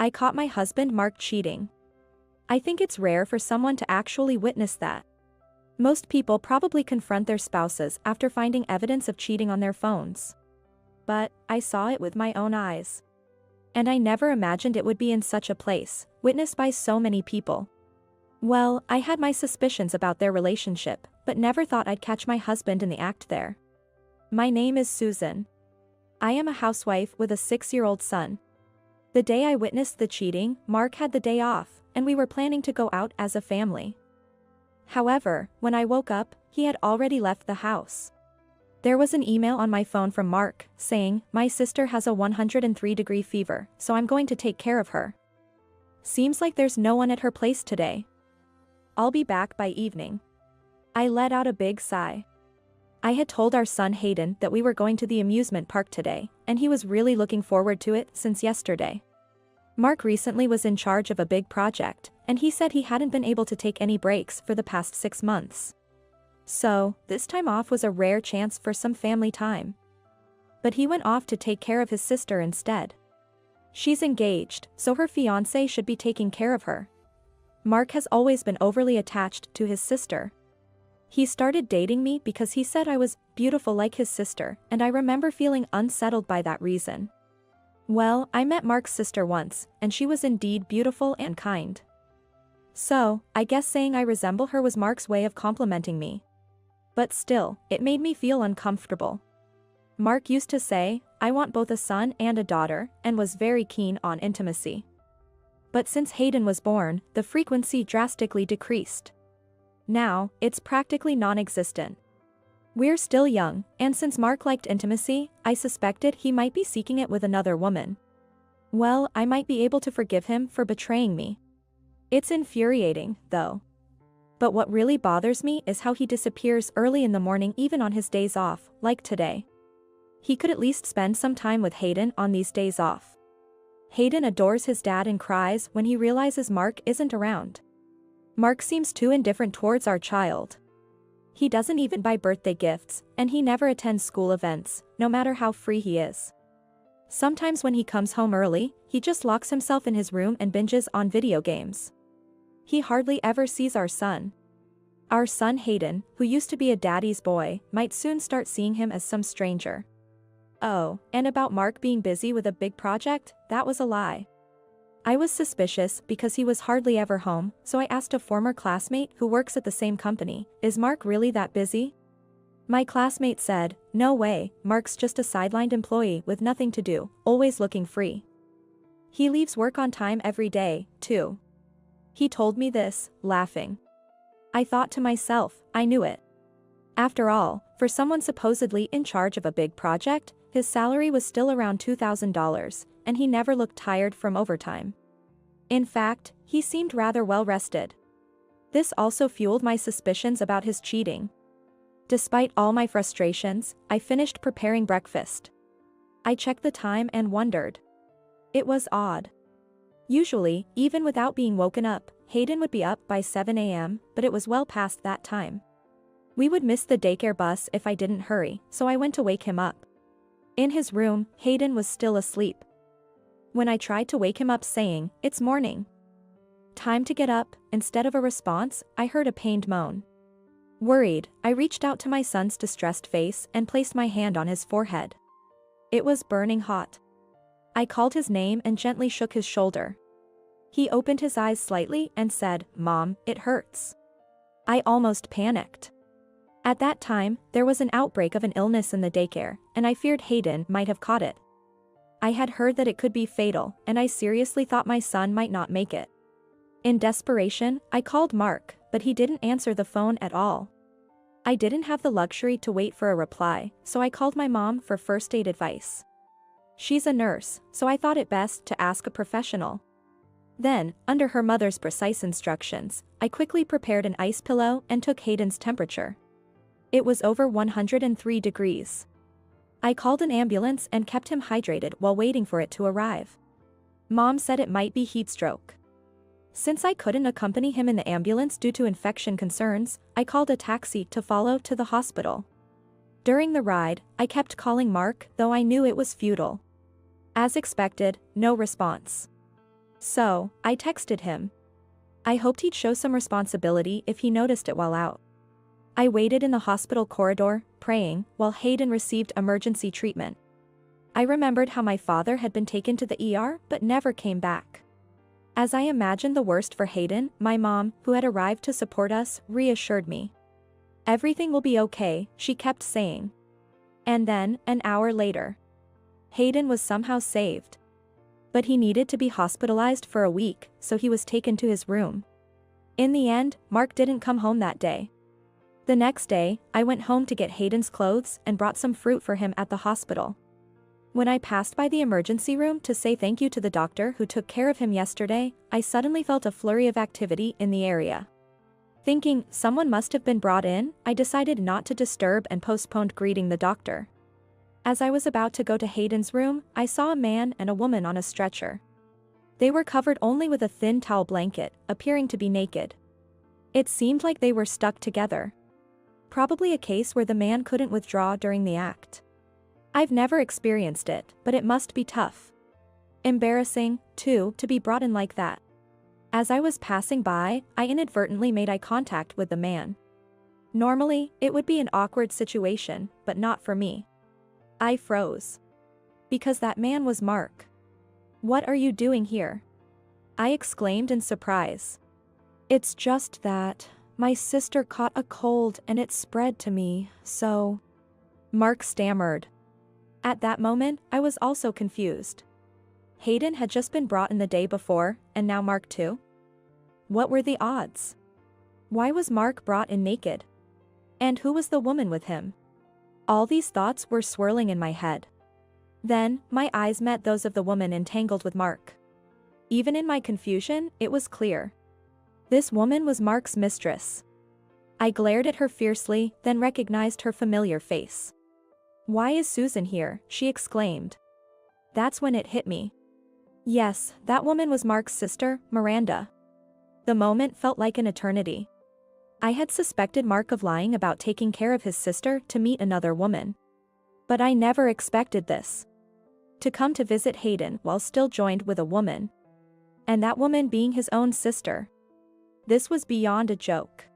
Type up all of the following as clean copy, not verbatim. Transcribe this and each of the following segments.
I caught my husband Mark cheating. I think it's rare for someone to actually witness that. Most people probably confront their spouses after finding evidence of cheating on their phones. But I saw it with my own eyes. And I never imagined it would be in such a place, witnessed by so many people. Well, I had my suspicions about their relationship, but never thought I'd catch my husband in the act there. My name is Susan. I am a housewife with a 6-year-old son. The day I witnessed the cheating, Mark had the day off, and we were planning to go out as a family. However, when I woke up, he had already left the house. There was an email on my phone from Mark, saying, "My sister has a 103-degree fever, so I'm going to take care of her. Seems like there's no one at her place today. I'll be back by evening." I let out a big sigh. I had told our son Hayden that we were going to the amusement park today, and he was really looking forward to it since yesterday. Mark recently was in charge of a big project, and he said he hadn't been able to take any breaks for the past 6 months. So, this time off was a rare chance for some family time. But he went off to take care of his sister instead. She's engaged, so her fiancé should be taking care of her. Mark has always been overly attached to his sister. He started dating me because he said I was beautiful like his sister, and I remember feeling unsettled by that reason. Well, I met Mark's sister once, and she was indeed beautiful and kind. So, I guess saying I resemble her was Mark's way of complimenting me. But still, it made me feel uncomfortable. Mark used to say, "I want both a son and a daughter," and was very keen on intimacy. But since Hayden was born, the frequency drastically decreased. Now, it's practically non-existent. We're still young, and since Mark liked intimacy, I suspected he might be seeking it with another woman. Well, I might be able to forgive him for betraying me. It's infuriating, though. But what really bothers me is how he disappears early in the morning even on his days off, like today. He could at least spend some time with Hayden on these days off. Hayden adores his dad and cries when he realizes Mark isn't around. Mark seems too indifferent towards our child. He doesn't even buy birthday gifts, and he never attends school events, no matter how free he is. Sometimes when he comes home early, he just locks himself in his room and binges on video games. He hardly ever sees our son. Our son Hayden, who used to be a daddy's boy, might soon start seeing him as some stranger. Oh, and about Mark being busy with a big project, that was a lie. I was suspicious because he was hardly ever home, so I asked a former classmate who works at the same company, "Is Mark really that busy?" My classmate said, "No way, Mark's just a sidelined employee with nothing to do, always looking free. He leaves work on time every day, too." He told me this, laughing. I thought to myself, I knew it. After all, for someone supposedly in charge of a big project, his salary was still around $2,000, and he never looked tired from overtime. In fact, he seemed rather well rested. This also fueled my suspicions about his cheating. Despite all my frustrations, I finished preparing breakfast. I checked the time and wondered. It was odd. Usually, even without being woken up, Hayden would be up by 7 a.m., but it was well past that time. We would miss the daycare bus if I didn't hurry, so I went to wake him up. In his room, Hayden was still asleep. When I tried to wake him up saying, "It's morning. Time to get up," instead of a response, I heard a pained moan. Worried, I reached out to my son's distressed face and placed my hand on his forehead. It was burning hot. I called his name and gently shook his shoulder. He opened his eyes slightly and said, "Mom, it hurts." I almost panicked. At that time, there was an outbreak of an illness in the daycare, and I feared Hayden might have caught it. I had heard that it could be fatal, and I seriously thought my son might not make it. In desperation, I called Mark, but he didn't answer the phone at all. I didn't have the luxury to wait for a reply, so I called my mom for first aid advice. She's a nurse, so I thought it best to ask a professional. Then, under her mother's precise instructions, I quickly prepared an ice pillow and took Hayden's temperature. It was over 103 degrees. I called an ambulance and kept him hydrated while waiting for it to arrive. Mom said it might be heat stroke. Since I couldn't accompany him in the ambulance due to infection concerns, I called a taxi to follow to the hospital. During the ride, I kept calling Mark, though I knew it was futile. As expected, no response. So, I texted him. I hoped he'd show some responsibility if he noticed it while out. I waited in the hospital corridor, praying, while Hayden received emergency treatment. I remembered how my father had been taken to the ER but never came back. As I imagined the worst for Hayden, my mom, who had arrived to support us, reassured me. Everything will be okay, she kept saying. And then, an hour later, Hayden was somehow saved. But he needed to be hospitalized for a week, so he was taken to his room. In the end, Mark didn't come home that day. The next day, I went home to get Hayden's clothes and brought some fruit for him at the hospital. When I passed by the emergency room to say thank you to the doctor who took care of him yesterday, I suddenly felt a flurry of activity in the area. Thinking someone must have been brought in, I decided not to disturb and postponed greeting the doctor. As I was about to go to Hayden's room, I saw a man and a woman on a stretcher. They were covered only with a thin towel blanket, appearing to be naked. It seemed like they were stuck together. Probably a case where the man couldn't withdraw during the act. I've never experienced it, but it must be tough. Embarrassing, too, to be brought in like that. As I was passing by, I inadvertently made eye contact with the man. Normally, it would be an awkward situation, but not for me. I froze. Because that man was Mark. "What are you doing here?" I exclaimed in surprise. "It's just that my sister caught a cold and it spread to me, so..." Mark stammered. At that moment, I was also confused. Hayden had just been brought in the day before, and now Mark too? What were the odds? Why was Mark brought in naked? And who was the woman with him? All these thoughts were swirling in my head. Then, my eyes met those of the woman entangled with Mark. Even in my confusion, it was clear. This woman was Mark's mistress. I glared at her fiercely, then recognized her familiar face. "Why is Susan here?" she exclaimed. That's when it hit me. Yes, that woman was Mark's sister, Miranda. The moment felt like an eternity. I had suspected Mark of lying about taking care of his sister to meet another woman. But I never expected this. To come to visit Hayden while still joined with a woman. And that woman being his own sister. This was beyond a joke.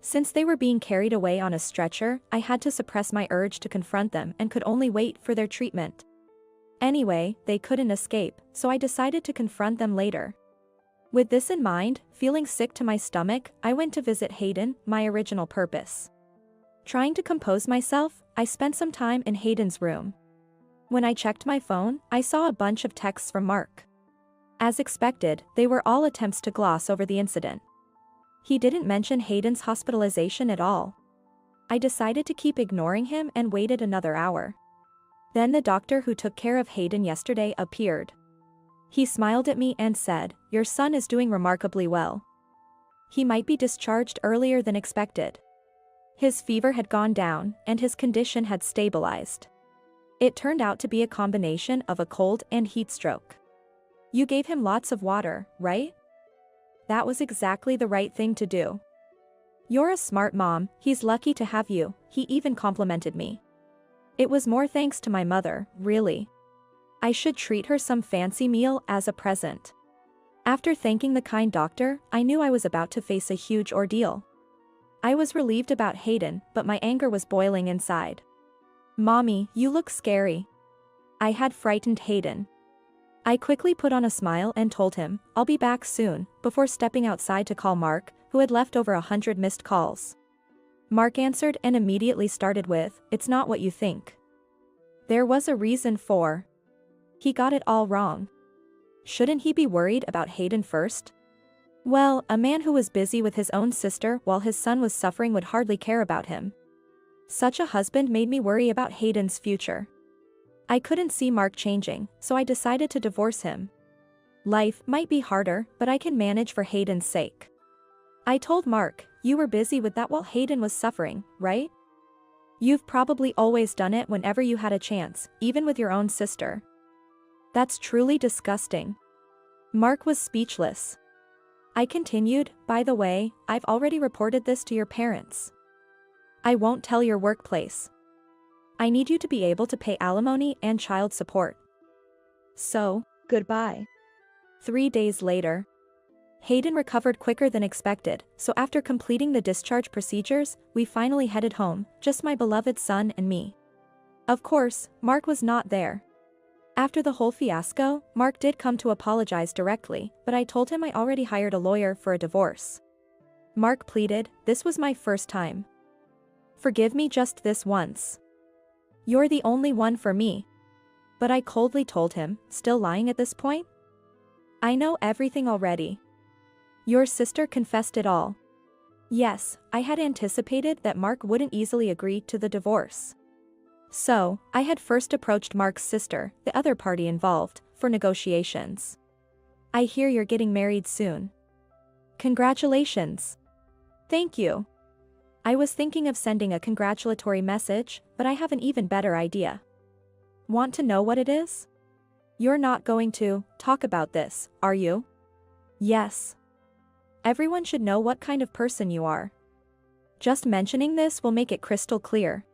Since they were being carried away on a stretcher, I had to suppress my urge to confront them and could only wait for their treatment. Anyway, they couldn't escape, so I decided to confront them later. With this in mind, feeling sick to my stomach, I went to visit Hayden, my original purpose. Trying to compose myself, I spent some time in Hayden's room. When I checked my phone, I saw a bunch of texts from Mark. As expected, they were all attempts to gloss over the incident. He didn't mention Hayden's hospitalization at all. I decided to keep ignoring him and waited another hour. Then the doctor who took care of Hayden yesterday appeared. He smiled at me and said, "Your son is doing remarkably well. He might be discharged earlier than expected." His fever had gone down, and his condition had stabilized. It turned out to be a combination of a cold and heat stroke. "You gave him lots of water, right?" That was exactly the right thing to do. "You're a smart mom, he's lucky to have you," he even complimented me. It was more thanks to my mother, really. I should treat her some fancy meal as a present. After thanking the kind doctor, I knew I was about to face a huge ordeal. I was relieved about Hayden, but my anger was boiling inside. "Mommy, you look scary." I had frightened Hayden. I quickly put on a smile and told him, "I'll be back soon," before stepping outside to call Mark, who had left over 100 missed calls. Mark answered and immediately started with, "It's not what you think." There was a reason for. He got it all wrong. Shouldn't he be worried about Hayden first? Well, a man who was busy with his own sister while his son was suffering would hardly care about him. Such a husband made me worry about Hayden's future. I couldn't see Mark changing, so I decided to divorce him. Life might be harder, but I can manage for Hayden's sake. I told Mark, "You were busy with that while Hayden was suffering, right? You've probably always done it whenever you had a chance, even with your own sister." That's truly disgusting. Mark was speechless. I continued, "By the way, I've already reported this to your parents. I won't tell your workplace. I need you to be able to pay alimony and child support. So, goodbye." 3 days later. Hayden recovered quicker than expected, so after completing the discharge procedures, we finally headed home, just my beloved son and me. Of course, Mark was not there. After the whole fiasco, Mark did come to apologize directly, but I told him I already hired a lawyer for a divorce. Mark pleaded, "This was my first time. Forgive me just this once. You're the only one for me." But I coldly told him, still lying at this point? "I know everything already. Your sister confessed it all." Yes, I had anticipated that Mark wouldn't easily agree to the divorce. So, I had first approached Mark's sister, the other party involved, for negotiations. "I hear you're getting married soon. Congratulations." "Thank you. I was thinking of sending a congratulatory message, but I have an even better idea." "Want to know what it is?" "You're not going to talk about this, are you?" "Yes. Everyone should know what kind of person you are. Just mentioning this will make it crystal clear."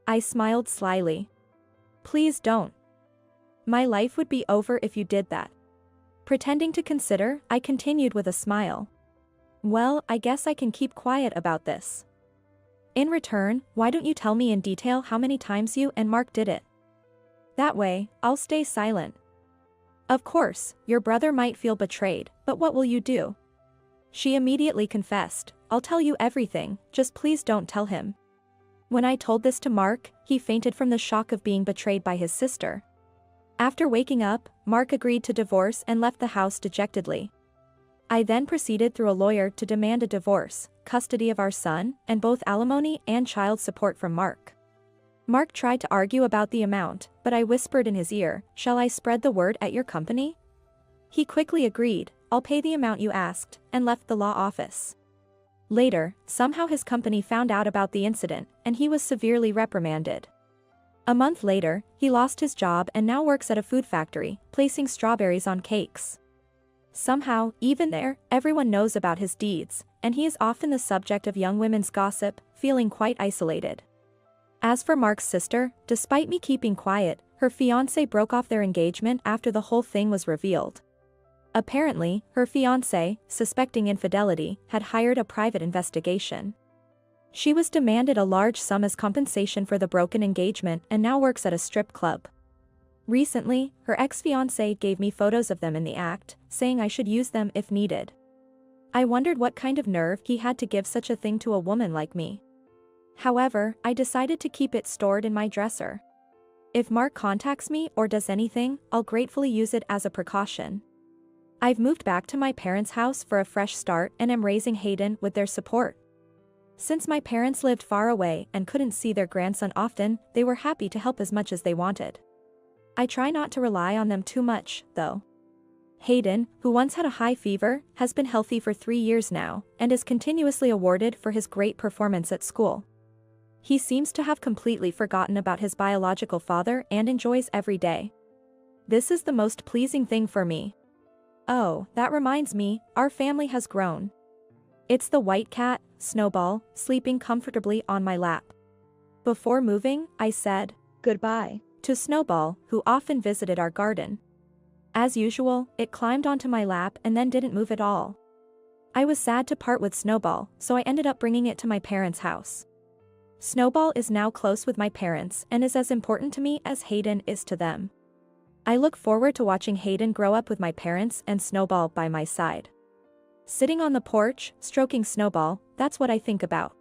I smiled slyly. "Please don't. My life would be over if you did that." Pretending to consider, I continued with a smile. "Well, I guess I can keep quiet about this. In return, why don't you tell me in detail how many times you and Mark did it? That way, I'll stay silent." "Of course, your brother might feel betrayed, but what will you do?" She immediately confessed, "I'll tell you everything, just please don't tell him." When I told this to Mark, he fainted from the shock of being betrayed by his sister. After waking up, Mark agreed to divorce and left the house dejectedly. I then proceeded through a lawyer to demand a divorce, custody of our son, and both alimony and child support from Mark. Mark tried to argue about the amount, but I whispered in his ear, "Shall I spread the word at your company?" He quickly agreed, "I'll pay the amount you asked," and left the law office. Later, somehow his company found out about the incident, and he was severely reprimanded. A month later, he lost his job and now works at a food factory, placing strawberries on cakes. Somehow, even there, everyone knows about his deeds, and he is often the subject of young women's gossip, feeling quite isolated. As for Mark's sister, despite me keeping quiet, her fiancé broke off their engagement after the whole thing was revealed. Apparently, her fiancé, suspecting infidelity, had hired a private investigation. She was demanded a large sum as compensation for the broken engagement and now works at a strip club. Recently, her ex-fiancé gave me photos of them in the act, saying I should use them if needed. I wondered what kind of nerve he had to give such a thing to a woman like me. However, I decided to keep it stored in my dresser. If Mark contacts me or does anything, I'll gratefully use it as a precaution. I've moved back to my parents' house for a fresh start and am raising Hayden with their support. Since my parents lived far away and couldn't see their grandson often, they were happy to help as much as they wanted. I try not to rely on them too much, though. Hayden, who once had a high fever, has been healthy for 3 years now, and is continuously awarded for his great performance at school. He seems to have completely forgotten about his biological father and enjoys every day. This is the most pleasing thing for me. Oh, that reminds me, our family has grown. It's the white cat, Snowball, sleeping comfortably on my lap. Before moving, I said goodbye to Snowball, who often visited our garden. As usual, it climbed onto my lap and then didn't move at all. I was sad to part with Snowball, so I ended up bringing it to my parents' house. Snowball is now close with my parents and is as important to me as Hayden is to them. I look forward to watching Hayden grow up with my parents and Snowball by my side. Sitting on the porch, stroking Snowball, that's what I think about.